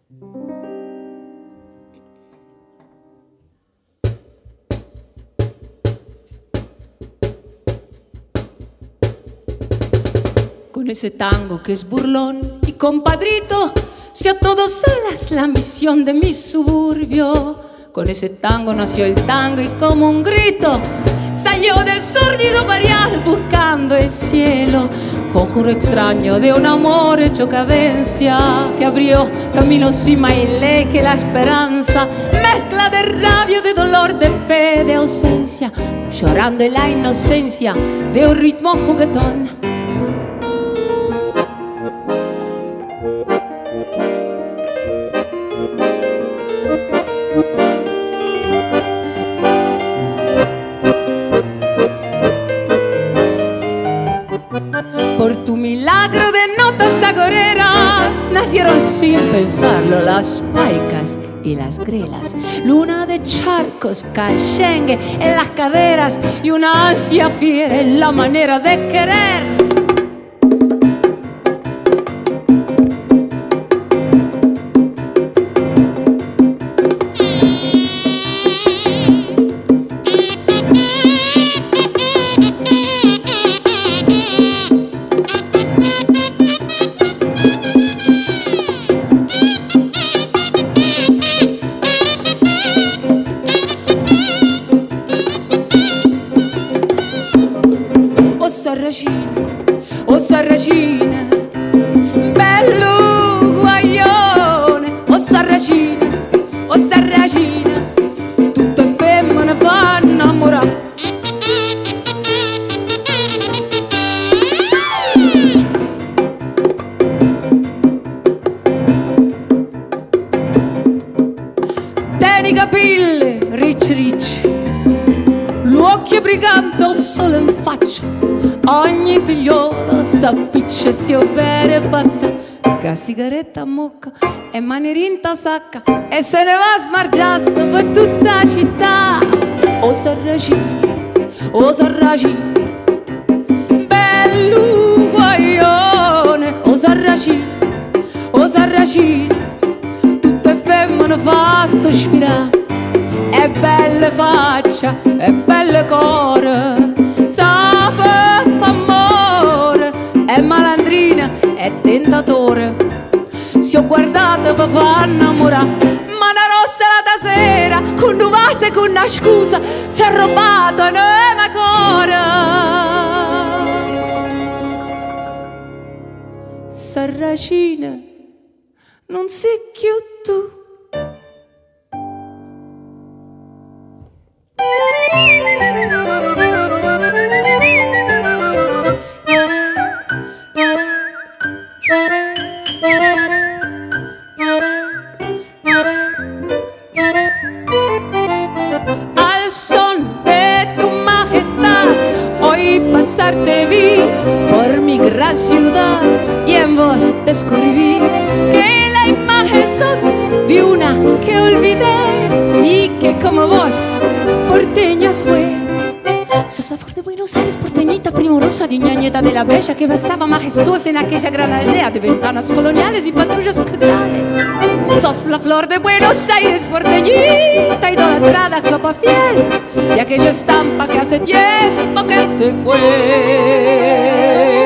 Con ese tango que es burlón y compadrito, si a todos alas la ambición de mi suburbio. Con ese tango nació el tango y como un grito salió del sórdido varial buscando el cielo. Conjuro extraño de un amor hecho cadencia que abrió caminos sin baile que la esperanza. Mezcla de rabia, de dolor, de fe, de ausencia, llorando en la inocencia de un ritmo juguetón. Por tu milagro de notas agoreras nacieron sin pensarlo las paicas y las grelas. Luna de charcos, cachengue en las caderas y una ansia fiera en la manera de querer. Oh Sarracina, bello guaglione. Oh Sarracina, tutte femmine fanno innamorare. Tieni capille, ricci, l'occhio brigante o solo in faccia. Ogni figliolo s'appiccia, si ovvero passa, che sigaretta a mucca e manierin sacca e se ne va a smargiasse per tutta la città. Oh Sarracina, bello guaglione. Oh Sarracina, tutte femmine fa sospirare. E belle faccia, e belle core, sape f'amore, è malandrina, è tentatore. Si ho guardato per far innamorare, ma una rossa la sera, con un vaso e con una scusa, si è rubato una core. Sarracina, non sei più tu. Al son de tu majestad hoy pasarte vi por mi gran ciudad y en vos descubrí que la imagen sos de una que olvidé y que como vos porteña fue. Sos la flor de Buenos Aires, porteñita primorosa, de ñañeta de la bella que pasaba majestuosa en aquella gran aldea de ventanas coloniales y patrullas cadrales. Sos la flor de Buenos Aires, porteñita idolatrada, copa fiel de aquella estampa que hace tiempo que se fue.